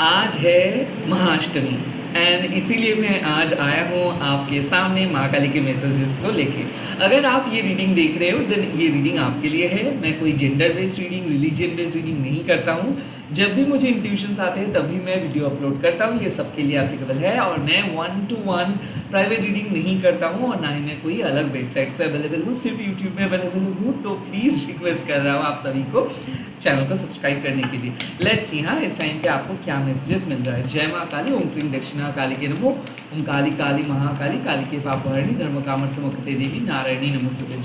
आज है महाअष्टमी एंड इसीलिए मैं आज आया हूँ आपके सामने महाकाली के मैसेजेस को लेके। अगर आप ये रीडिंग देख रहे हो देन ये रीडिंग आपके लिए है। मैं कोई gender based reading, religion based reading नहीं करता हूँ। जब भी मुझे इंट्यूशंस आते हैं तभी मैं वीडियो अपलोड करता हूँ। ये सबके लिए एप्लीकेबल है और मैं 1-to-1 प्राइवेट रीडिंग नहीं करता हूँ और ना ही मैं कोई अलग वेबसाइट्स पे अवेलेबल हूँ, सिर्फ यूट्यूब में अवेलेबल हूँ। तो प्लीज़ रिक्वेस्ट कर रहा हूँ आप सभी को चैनल को सब्सक्राइब करने के लिए। लेट्स सी हाँ इस टाइम पे आपको क्या मैसेजेस मिल रहा है। जय माँ काली, ओम क्रीम दक्षिणा काली के नमो, ओम काली काली महाकाली, काली के पापहरणी, धर्म कामर्थमुक्ते देवी, नारायणी नमोस्तुते।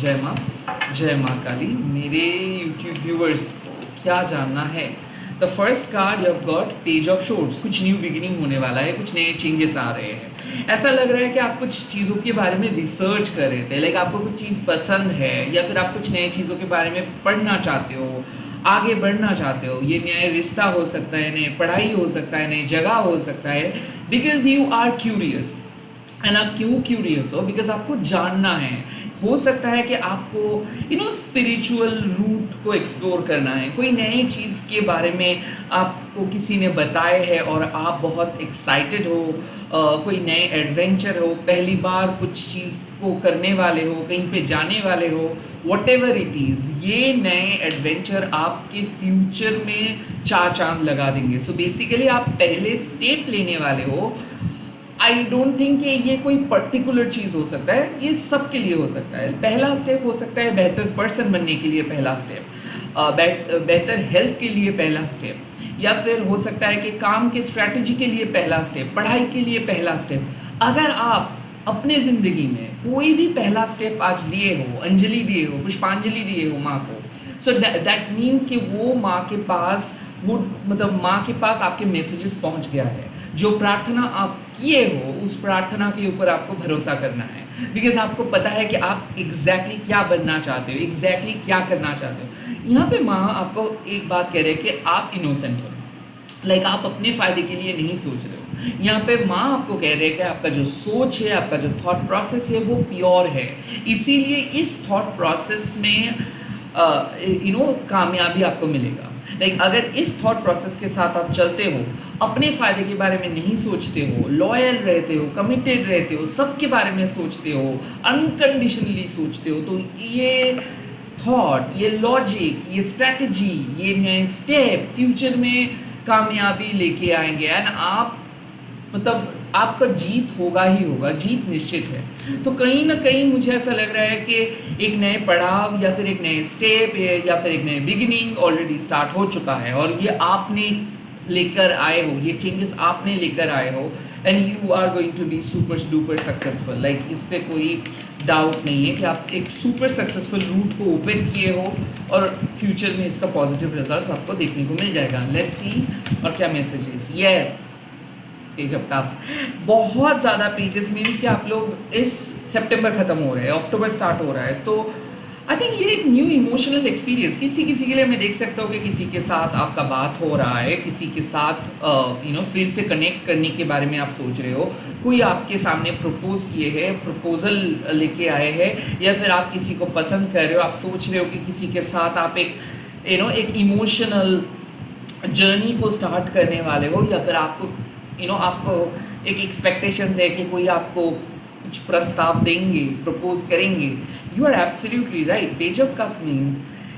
जय माँ काली। मेरे यूट्यूब व्यूअर्स को क्या जानना है? The first card you have got page of shorts. कुछ न्यू बिगिनिंग होने वाला है, कुछ नए चेंजेस आ रहे हैं। ऐसा लग रहा है कि आप कुछ चीज़ों के बारे में रिसर्च कर रहे थे, लाइक आपको कुछ चीज़ पसंद है या फिर आप कुछ नई चीज़ों के बारे में पढ़ना चाहते हो, आगे बढ़ना चाहते हो। ये नया रिश्ता हो सकता है, नई पढ़ाई हो सकता है, नई जगह हो सकता है। Because you are curious. And आप क्यों क्यूरियस हो? बिकॉज आपको जानना है। हो सकता है कि आपको स्पिरिचुअल रूट को एक्सप्लोर करना है, कोई नई चीज़ के बारे में आपको किसी ने बताया है और आप बहुत एक्साइटेड हो, कोई नए एडवेंचर हो, पहली बार कुछ चीज़ को करने वाले हो, कहीं पे जाने वाले हो, वट एवर इट इज़। ये नए एडवेंचर आपके फ्यूचर में चार चांद लगा देंगे। सो बेसिकली आप पहले स्टेप लेने वाले हो। आई डोंट थिंक कि ये कोई पर्टिकुलर चीज़ हो सकता है, ये सबके लिए हो सकता है। पहला स्टेप हो सकता है बेहतर पर्सन बनने के लिए पहला स्टेप, बेहतर हेल्थ के लिए पहला स्टेप, या फिर हो सकता है कि काम के स्ट्रैटेजी के लिए पहला स्टेप, पढ़ाई के लिए पहला स्टेप। अगर आप अपने ज़िंदगी में कोई भी पहला स्टेप आज लिए हो, अंजलि दिए हो, पुष्पांजलि दिए हो माँ को, सो दैट मीन्स कि वो माँ के पास माँ के पास आपके मैसेजेस पहुँच गया है। जो प्रार्थना आप किए हो उस प्रार्थना के ऊपर आपको भरोसा करना है। बिकॉज आपको पता है कि आप एग्जैक्टली क्या बनना चाहते हो, एग्जैक्टली क्या करना चाहते हो। यहाँ पे माँ आपको एक बात कह रहे हैं कि आप इनोसेंट हो, लाइक आप अपने फ़ायदे के लिए नहीं सोच रहे हो। यहाँ पे माँ आपको कह रहे हैं कि आपका जो सोच है, आपका जो थॉट प्रोसेस है वो प्योर है। इसीलिए इस थॉट प्रोसेस में कामयाबी आपको मिलेगा। लाइक अगर इस थॉट प्रोसेस के साथ आप चलते हो, अपने फ़ायदे के बारे में नहीं सोचते हो, लॉयल रहते हो, कमिटेड रहते हो, सबके बारे में सोचते हो, अनकंडीशनली सोचते हो, तो ये थॉट, ये लॉजिक, ये स्ट्रैटेजी, ये नए स्टेप फ्यूचर में कामयाबी लेके आएंगे। एंड आप आपका जीत होगा ही होगा, जीत निश्चित है। तो कहीं ना कहीं मुझे ऐसा लग रहा है कि एक नए पड़ाव या फिर एक नए स्टेप या फिर एक नए बिगिनिंग ऑलरेडी स्टार्ट हो चुका है और ये आपने लेकर आए हो, ये चेंजेस आपने लेकर आए हो। And you are going to be super duper successful. Like इस पर कोई डाउट नहीं है कि आप एक सुपर सक्सेसफुल रूट को ओपन किए हो और फ्यूचर में इसका पॉजिटिव रिजल्ट आपको देखने को मिल जाएगा। लेट्स सी और क्या messages. Yes, page of cups, बहुत ज़्यादा पेजेस मीन्स कि आप लोग इस सितंबर ख़त्म हो रहा है, अक्टूबर स्टार्ट हो रहा है, तो आई थिंक ये एक न्यू इमोशनल एक्सपीरियंस किसी के लिए मैं देख सकता हूँ कि किसी के साथ आपका बात हो रहा है, किसी के साथ फिर से कनेक्ट करने के बारे में आप सोच रहे हो, कोई आपके सामने प्रपोज किए हैं, प्रपोजल लेके आए हैं, या फिर आप किसी को पसंद कर रहे हो, आप सोच रहे हो कि किसी के साथ आप एक इमोशनल जर्नी को स्टार्ट करने वाले हो, या फिर आपको आपको एक एक्सपेक्टेशंस है कि कोई आपको कुछ प्रस्ताव देंगे, प्रपोज करेंगे। You are absolutely right. Page of cups means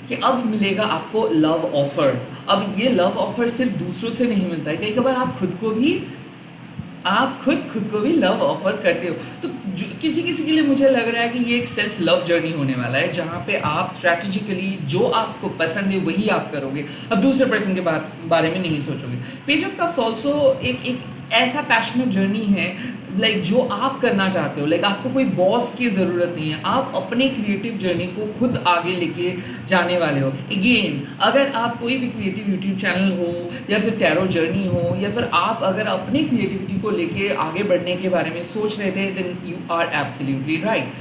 कि अब मिलेगा आपको लव ऑफर। अब ये लव ऑफर सिर्फ दूसरों से नहीं मिलता है, कई कबार आप खुद को भी लव ऑफर करते हो। तो किसी के लिए मुझे लग रहा है कि ये एक सेल्फ लव जर्नी होने वाला है, जहाँ पे आप स्ट्रैटेजिकली जो आपको पसंद है वही आप करोगे, अब दूसरे पर्सन के बारे में नहीं सोचोगे। पेज ऑफ कप्स ऑल्सो एक ऐसा पैशनेट जर्नी है, लाइक जो आप करना चाहते हो। लाइक आपको कोई बॉस की ज़रूरत नहीं है, आप अपने क्रिएटिव जर्नी को खुद आगे लेके जाने वाले हो। अगेन, अगर आप कोई भी क्रिएटिव यूट्यूब चैनल हो या फिर टैरो जर्नी हो, या फिर आप अगर अपनी क्रिएटिविटी को लेके आगे बढ़ने के बारे में सोच रहे थे, then you are absolutely right.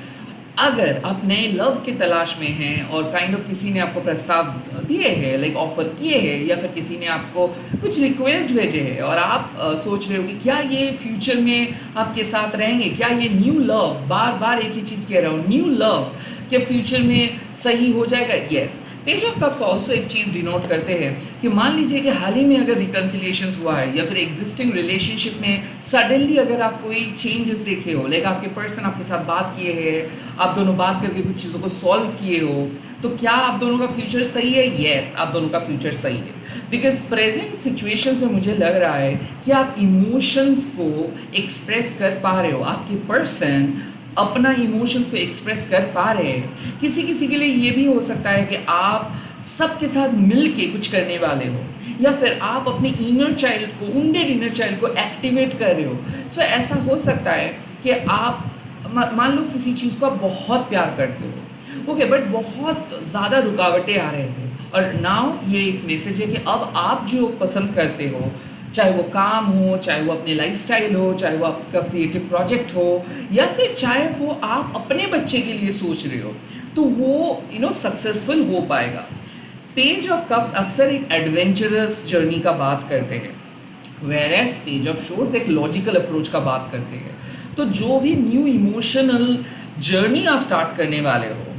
अगर आप नए लव की तलाश में हैं और काइंड ऑफ किसी ने आपको प्रस्ताव दिए हैं, लाइक ऑफर किए हैं, या फिर किसी ने आपको कुछ रिक्वेस्ट भेजे हैं और आप सोच रहे हो कि क्या ये फ्यूचर में आपके साथ रहेंगे, क्या ये न्यू लव, बार बार एक ही चीज़ कह रहा हूँ, न्यू लव क्या फ्यूचर में सही हो जाएगा। Yes, page of cups also एक चीज़ डिनोट करते हैं कि मान लीजिए कि हाल ही में अगर रिकन्सिलिएशन हुआ है या फिर एग्जिस्टिंग रिलेशनशिप में सडनली अगर आप कोई चेंजेस देखे हो, लाइक आपके पर्सन आपके साथ बात किए हैं, आप दोनों बात करके कुछ चीज़ों को सॉल्व किए हो, तो क्या आप दोनों का फ्यूचर सही है? यस, आप दोनों का फ्यूचर सही है। बिकॉज प्रेजेंट सिचुएशंस में मुझे लग रहा है कि आप इमोशंस को एक्सप्रेस कर पा रहे हो, आपके पर्सन अपना इमोशंस को एक्सप्रेस कर पा रहे हैं। किसी किसी के लिए ये भी हो सकता है कि आप सबके साथ मिल के कुछ करने वाले हो, या फिर आप अपने इनर चाइल्ड को, वुंडेड इनर चाइल्ड को एक्टिवेट कर रहे हो। सो ऐसा हो सकता है कि आप मान लो किसी चीज़ को आप बहुत प्यार करते हो, ओके, बट बहुत ज़्यादा रुकावटें आ रहे थे, और नाउ ये एक मैसेज है कि अब आप जो पसंद करते हो, चाहे वो काम हो, चाहे वो अपने लाइफस्टाइल हो, चाहे वो आपका क्रिएटिव प्रोजेक्ट हो, या फिर चाहे वो आप अपने बच्चे के लिए सोच रहे हो, तो वो सक्सेसफुल हो पाएगा। पेज ऑफ कप्स अक्सर एक एडवेंचरस जर्नी का बात करते हैं, वेयर एज पेज ऑफ शोर्ड्स एक लॉजिकल अप्रोच का बात करते हैं। तो जो भी न्यू इमोशनल जर्नी आप स्टार्ट करने वाले हो,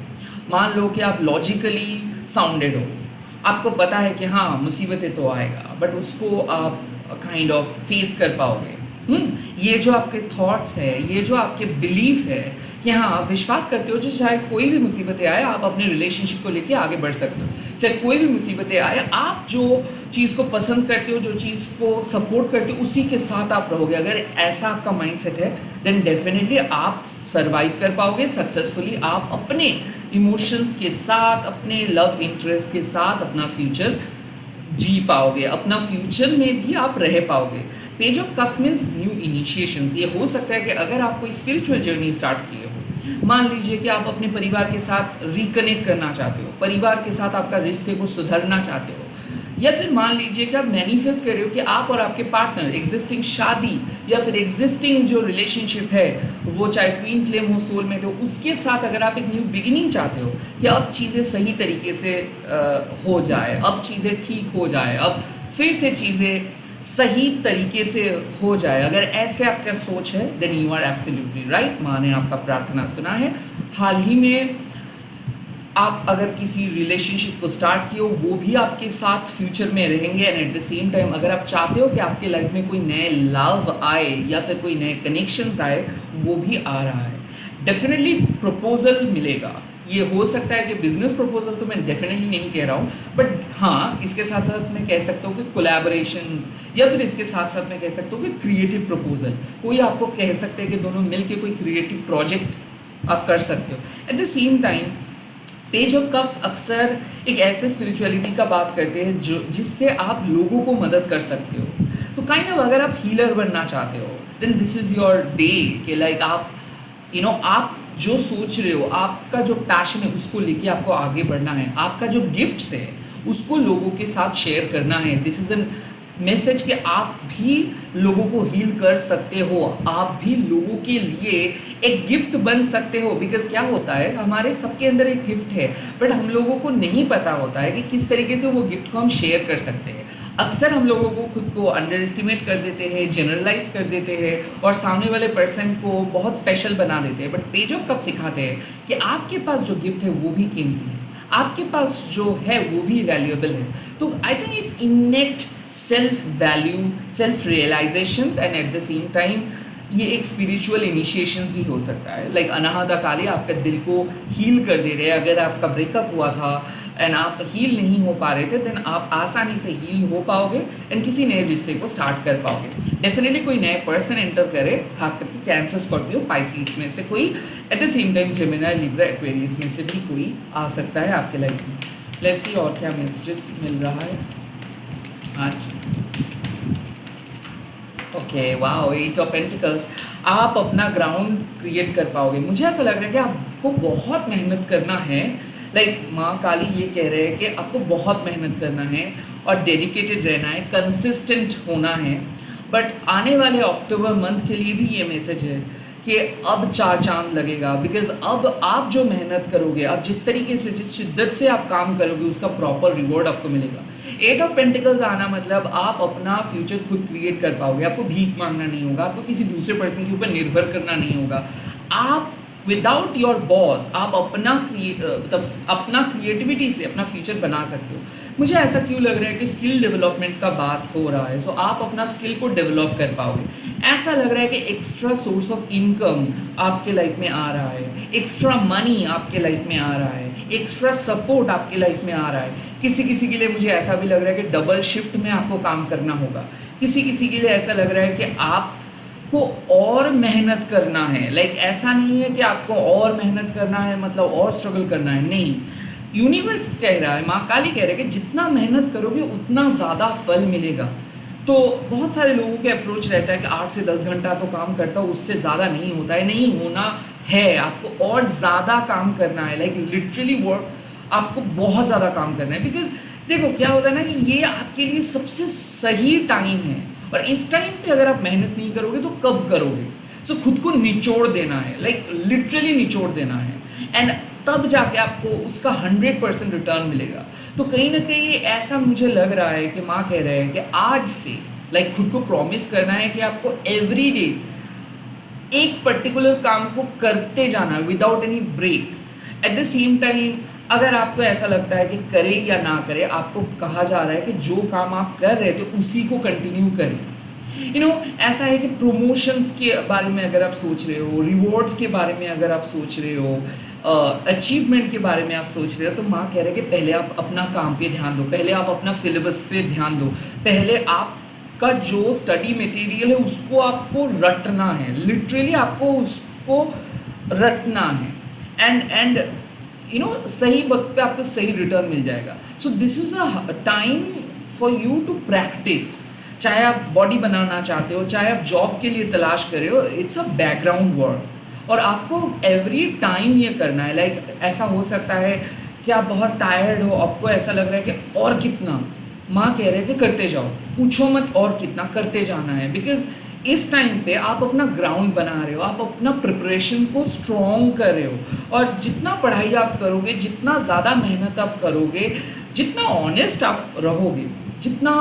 मान लो कि आप लॉजिकली साउंडेड हो, आपको पता है कि हाँ मुसीबतें तो आएगा, बट उसको आप काइंड ऑफ फेस कर पाओगे। ये जो आपके थॉट्स है, ये जो आपके बिलीफ है कि हाँ आप विश्वास करते हो, जो चाहे कोई भी मुसीबतें आए आप अपने रिलेशनशिप को लेके आगे बढ़ सकते हो, चाहे कोई भी मुसीबतें आए आप जो चीज़ को पसंद करते हो, जो चीज़ को सपोर्ट करते हो, उसी के साथ आप रहोगे। अगर ऐसा आपका माइंडसेट है देन डेफिनेटली आप सर्वाइव कर पाओगे सक्सेसफुली। आप अपने इमोशंस के साथ, अपने लव इंटरेस्ट के साथ अपना फ्यूचर जी पाओगे, अपना फ्यूचर में भी आप रह पाओगे। Page of cups means new इनिशिएशंस। ये हो सकता है कि अगर आप कोई स्पिरिचुअल जर्नी स्टार्ट किए हो, मान लीजिए कि आप अपने परिवार के साथ रिकनेक्ट करना चाहते हो, परिवार के साथ आपका रिश्ते को सुधारना चाहते हो, या फिर मान लीजिए कि आप मैनिफेस्ट कर रहे हो कि आप और आपके पार्टनर एग्जिस्टिंग शादी या फिर एग्जिस्टिंग जो रिलेशनशिप है, वो चाहे ट्विन फ्लेम हो, सोलमेट हो, उसके साथ अगर आप एक न्यू बिगिनिंग चाहते हो कि अब चीज़ें सही तरीके से हो जाए, अब चीज़ें ठीक हो जाए, अब फिर से चीज़ें सही तरीके से हो जाए, अगर ऐसे आपका सोच है then you are absolutely right. माँ ने आपका प्रार्थना सुना है। हाल ही में आप अगर किसी रिलेशनशिप को स्टार्ट किए हो, वो भी आपके साथ फ्यूचर में रहेंगे, and at the same time अगर आप चाहते हो कि आपके लाइफ में कोई नए लव आए या फिर कोई नए कनेक्शंस आए, वो भी आ रहा है। डेफिनेटली प्रपोजल मिलेगा। ये हो सकता है कि बिजनेस प्रपोजल तो मैं डेफिनेटली नहीं कह रहा हूँ, बट हाँ इसके साथ साथ मैं कह सकता हूँ कि कोलैबोरेशंस, या फिर इसके साथ साथ मैं कह सकता हूँ कि क्रिएटिव प्रपोजल। कोई आपको कह सकते हैं कि दोनों मिलके कोई क्रिएटिव प्रोजेक्ट आप कर सकते हो। Eight the same time page of cups अक्सर एक ऐसे स्पिरिचुअलिटी का बात करते हैं जो जिससे आप लोगों को मदद कर सकते हो। तो काइंड ऑफ अगर आप हीलर बनना चाहते हो then this is your day कि लाइक आप आप जो सोच रहे हो, आपका जो पैशन है उसको लेके आपको आगे बढ़ना है, आपका जो गिफ्ट्स है उसको लोगों के साथ शेयर करना है। दिस इज़ एन मैसेज कि आप भी लोगों को हील कर सकते हो, आप भी लोगों के लिए एक गिफ्ट बन सकते हो। बिकॉज क्या होता है, हमारे सबके अंदर एक गिफ्ट है, बट हम लोगों को नहीं पता होता है कि किस तरीके से वो गिफ्ट को हम शेयर कर सकते हैं। अक्सर हम लोगों को खुद को अंडर एस्टिमेट कर देते हैं, जनरलाइज कर देते हैं और सामने वाले पर्सन को बहुत स्पेशल बना देते हैं। बट पेज ऑफ कप सिखाते हैं कि आपके पास जो गिफ्ट है वो भी कीमती है, आपके पास जो है वो भी वैल्यूएबल है। तो I think it enact self value, self realization, and at the same time ये एक स्पिरिचुअल इनिशिएशंस भी हो सकता है। लाइक अनाहत काली आपके दिल को हील कर दे रहे हैं। अगर आपका ब्रेकअप हुआ था एंड आप हील नहीं हो पा रहे थे, देन आप आसानी से हील हो पाओगे एंड किसी नए रिश्ते को स्टार्ट कर पाओगे। डेफिनेटली कोई नए पर्सन एंटर करे, खास करके कैंसर, स्कॉर्पियो, पाइसिस में से कोई, eight the same time Gemini, Libra, Aquarius में से भी कोई आ सकता है आपके लाइफ में। लेट्स सी और क्या मैसेजेस मिल रहा है आज। Okay, wow, 8 of pentacles. आप अपना ग्राउंड क्रिएट कर पाओगे। मुझे ऐसा लग रहा है कि आपको बहुत मेहनत करना है। लाइक माँ काली ये कह रहे हैं कि आपको बहुत मेहनत करना है और डेडिकेटेड रहना है, कंसिस्टेंट होना है। बट आने वाले अक्टूबर मंथ के लिए भी ये मैसेज है कि अब चार चांद लगेगा। बिकॉज अब आप जो मेहनत करोगे, आप जिस तरीके से, जिस शिद्दत से आप काम करोगे, उसका प्रॉपर रिवॉर्ड आपको मिलेगा। 8 ऑफ पेंटिकल्स आना मतलब आप अपना फ्यूचर खुद क्रिएट कर पाओगे। आपको भीख मांगना नहीं होगा, आपको किसी दूसरे पर्सन के ऊपर निर्भर करना नहीं होगा। आप विदाउट योर बॉस आप मतलब अपना क्रिएटिविटी से अपना फ्यूचर बना सकते हो। मुझे ऐसा क्यों लग रहा है कि स्किल डेवलपमेंट का बात हो रहा है, सो आप अपना स्किल को डेवलप कर पाओगे। ऐसा लग रहा है कि एक्स्ट्रा सोर्स ऑफ इनकम आपके लाइफ में आ रहा है, एक्स्ट्रा मनी आपके लाइफ में आ रहा है, एक्स्ट्रा सपोर्ट आपके लाइफ में आ रहा है। किसी किसी के लिए मुझे ऐसा भी लग रहा है कि डबल शिफ्ट में आपको काम करना होगा। किसी किसी के लिए ऐसा लग रहा है कि आपको और मेहनत करना है। लाइक ऐसा नहीं है कि आपको और मेहनत करना है मतलब और स्ट्रगल करना है, नहीं। यूनिवर्स कह रहा है, माँ काली कह रहा है कि जितना मेहनत करोगे उतना ज़्यादा फल मिलेगा। तो बहुत सारे लोगों के अप्रोच रहता है कि 8 से 10 घंटा तो काम करता हूँ, उससे ज़्यादा नहीं होता है। नहीं होना है, आपको और ज़्यादा काम करना है। लाइक लिटरली वर्क, आपको बहुत ज़्यादा काम करना है। बिकॉज देखो क्या होता है ना कि ये आपके लिए सबसे सही टाइम है, और इस टाइम पे अगर आप मेहनत नहीं करोगे तो कब करोगे? सो खुद को निचोड़ देना है, लाइक लिटरली निचोड़ देना है, एंड तब जाके आपको उसका 100% रिटर्न मिलेगा। तो कहीं ना कहीं ऐसा मुझे लग रहा है कि माँ कह रहे हैं कि आज से लाइक खुद को प्रॉमिस करना है कि आपको एवरी डे एक पर्टिकुलर काम को करते जाना है without any break. At the same time अगर आपको ऐसा लगता है कि करें या ना करें, आपको कहा जा रहा है कि जो काम आप कर रहे थे उसी को कंटिन्यू करें। ऐसा है कि प्रमोशंस के बारे में अगर आप सोच रहे हो, रिवॉर्ड्स के बारे में अगर आप सोच रहे हो, अचीवमेंट के बारे में आप सोच रहे हो, तो माँ कह रहे हैं कि पहले आप अपना काम पे ध्यान दो, पहले आप अपना सिलेबस पे ध्यान दो, पहले आपका जो स्टडी मटेरियल है उसको आपको रटना है। लिटरली आपको उसको रटना है, एंड सही वक्त पे आपको सही रिटर्न मिल जाएगा। So this is a time for you to practise. चाहे आप बॉडी बनाना चाहते हो, चाहे आप जॉब के लिए तलाश कर रहे हो, इट्स अ बैकग्राउंड वर्क, और आपको एवरी टाइम ये करना है। लाइक ऐसा हो सकता है कि आप बहुत टायर्ड हो, आपको ऐसा लग रहा है कि और कितना, माँ कह रहे हैं कि करते जाओ, पूछो मत और कितना, करते जाना है। बिकॉज इस टाइम पे आप अपना ग्राउंड बना रहे हो, आप अपना प्रिपरेशन को स्ट्रॉन्ग कर रहे हो, और जितना पढ़ाई आप करोगे, जितना ज़्यादा मेहनत आप करोगे, जितना ऑनेस्ट आप रहोगे, जितना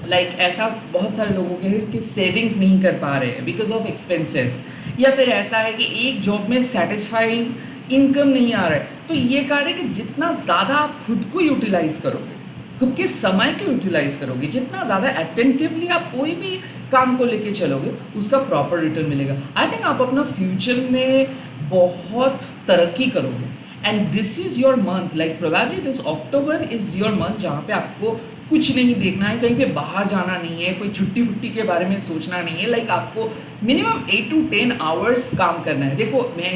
लाइक ऐसा बहुत सारे लोगों के हैं कि सेविंग्स नहीं कर पा रहे हैं बिकॉज ऑफ एक्सपेंसेस, या फिर ऐसा है कि एक जॉब में सेटिस्फाइंग इनकम नहीं आ रहा है। तो ये कारण है कि जितना ज़्यादा आप खुद को यूटिलाइज करोगे, खुद के समय को यूटिलाइज करोगे, जितना ज़्यादा अटेंटिवली आप कोई भी काम को लेके चलोगे, उसका प्रॉपर रिटर्न मिलेगा। आई थिंक आप अपना फ्यूचर में बहुत तरक्की करोगे, and this is your month. Like probably this October is your month जहाँ पे आपको कुछ नहीं देखना है, कहीं पे बाहर जाना नहीं है, कोई छुट्टी फुट्टी के बारे में सोचना नहीं है। लाइक आपको मिनिमम 8 to 10 आवर्स काम करना है। देखो मैं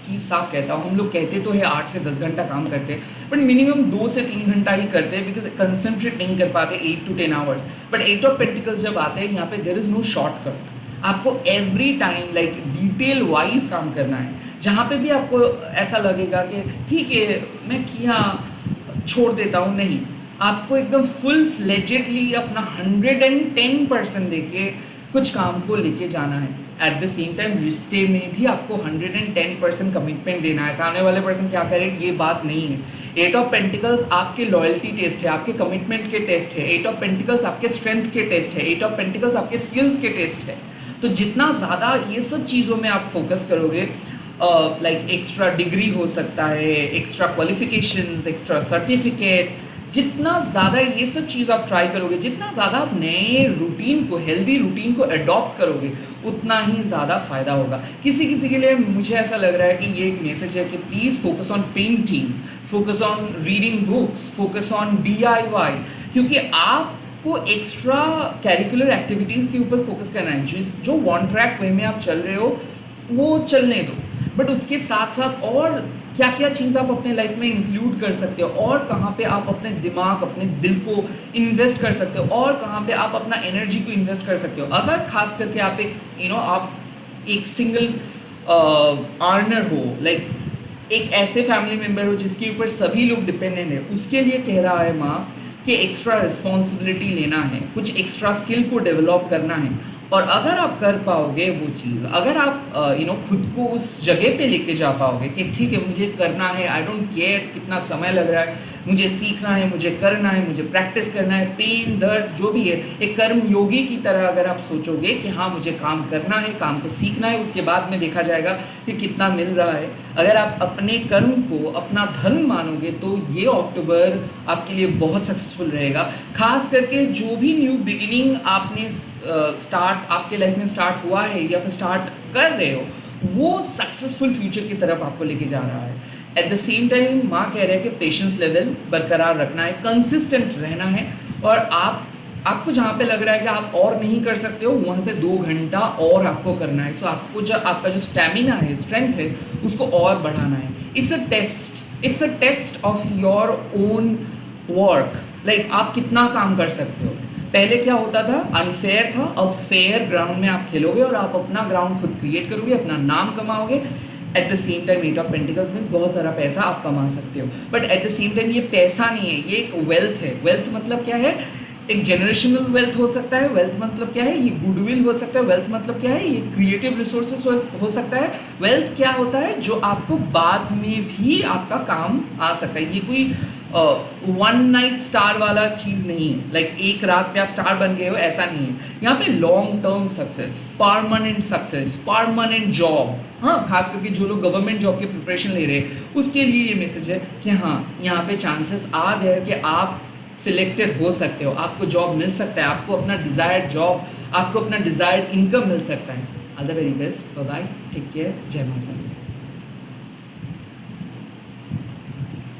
चीज़ साफ कहता हूँ, हम लोग कहते तो है 8 से 10 घंटा काम करते हैं, बट मिनिमम 2 से 3 घंटा ही करते हैं, बिकॉज कंसंट्रेट नहीं कर पाते 8 to 10 hours. But 8 of pentacles जब आते हैं यहाँ पे देयर इज़ नो शॉर्टकट। आपको every time like detail wise काम करना है। जहाँ पे भी आपको ऐसा लगेगा कि ठीक है मैं किया छोड़ देता हूँ, नहीं, आपको एकदम फुल फ्लेजेडली अपना 110% देके कुछ काम को लेके जाना है। एट द सेम टाइम रिश्ते में भी आपको 110% कमिटमेंट देना है। सामने वाले पर्सन क्या करे ये बात नहीं है। 8 ऑफ पेंटिकल्स आपके लॉयल्टी टेस्ट है, आपके कमिटमेंट के टेस्ट है। 8 ऑफ पेंटिकल्स आपके स्ट्रेंथ के टेस्ट है। 8 ऑफ पेंटिकल्स आपके स्किल्स के टेस्ट है। तो जितना ज़्यादा ये सब चीज़ों में आप फोकस करोगे, लाइक एक्स्ट्रा डिग्री हो सकता है, एक्स्ट्रा क्वालिफिकेशंस, एक्स्ट्रा सर्टिफिकेट, जितना ज़्यादा ये सब चीज़ आप ट्राई करोगे, जितना ज़्यादा आप नए रूटीन को, हेल्दी रूटीन को अडॉप्ट करोगे, उतना ही ज़्यादा फ़ायदा होगा। किसी किसी के लिए मुझे ऐसा लग रहा है कि ये एक मैसेज है कि please focus on painting, focus on reading books, focus on DIY, क्योंकि आपको एक्स्ट्रा कैरिकुलर एक्टिविटीज़ के ऊपर फोकस करना है। जो वन ट्रैक वे में आप चल रहे हो वो चलने दो, बट उसके साथ साथ और क्या क्या चीज़ आप अपने लाइफ में इंक्लूड कर सकते हो, और कहाँ पे आप अपने दिमाग, अपने दिल को इन्वेस्ट कर सकते हो, और कहाँ पे आप अपना एनर्जी को इन्वेस्ट कर सकते हो। अगर खास करके आप आप एक सिंगल अर्नर हो, लाइक एक ऐसे फैमिली मेम्बर हो जिसके ऊपर सभी लोग डिपेंडेंट है, उसके लिए कह रहा है माँ कि एक्स्ट्रा रिस्पॉन्सिबिलिटी लेना है, कुछ एक्स्ट्रा स्किल को डेवलप करना है। और अगर आप कर पाओगे वो चीज़, अगर आप खुद को उस जगह पे लेके जा पाओगे कि ठीक है मुझे करना है, आई डोंट केयर कितना समय लग रहा है, मुझे सीखना है, मुझे करना है, मुझे प्रैक्टिस करना है, पेन दर्द जो भी है, एक कर्म योगी की तरह अगर आप सोचोगे कि हाँ मुझे काम करना है, काम को सीखना है, उसके बाद में देखा जाएगा कि कितना मिल रहा है। अगर आप अपने कर्म को अपना धर्म मानोगे तो ये अक्टूबर आपके लिए बहुत सक्सेसफुल रहेगा। खास करके जो भी न्यू बिगिनिंग आपने स्टार्ट आपके लाइफ में स्टार्ट हुआ है या फिर स्टार्ट कर रहे हो, वो सक्सेसफुल फ्यूचर की तरफ आपको लेके जा रहा है। एट द सेम टाइम माँ कह रहे हैं कि पेशेंस लेवल बरकरार रखना है, कंसिस्टेंट रहना है, और आपको जहाँ पे लग रहा है कि आप और नहीं कर सकते हो वहाँ से 2 घंटा और आपको करना है। सो आपको जो आपका जो स्टेमिना है, स्ट्रेंथ है, उसको और बढ़ाना है। It's a test of your own work, like आप कितना काम कर सकते हो। पहले क्या होता था, अनफेयर था, अब फेयर ग्राउंड में आप खेलोगे और आप अपना ग्राउंड खुद क्रिएट करोगे, अपना नाम कमाओगे। At the same time 8 of pentacles means बहुत सारा पैसा आप कमा सकते हो, but at the same time ये पैसा नहीं है, ये एक वेल्थ है। वेल्थ मतलब क्या है, एक जनरेशनल वेल्थ हो सकता है। वेल्थ मतलब क्या है, ये गुडविल हो सकता है। वेल्थ मतलब क्या है, ये क्रिएटिव रिसोर्सेस हो सकता है। वेल्थ क्या होता है, जो आपको बाद में भी आपका काम आ सकता है। ये कोई वन नाइट स्टार वाला चीज़ नहीं है, लाइक एक रात पे आप स्टार बन गए हो, ऐसा नहीं है। यहाँ पे long term success, permanent job, हाँ, खास करके जो लोग गवर्नमेंट जॉब की प्रिपरेशन ले रहे हैं उसके लिए ये मैसेज है कि हाँ यहाँ पे चांसेस आ गए कि आप सिलेक्टेड हो सकते हो, आपको जॉब मिल सकता है, आपको अपना डिज़ायर्ड जॉब, आपको अपना डिज़ायर्ड इनकम मिल सकता है। All the very best, bye bye, take care, Jai Mata the.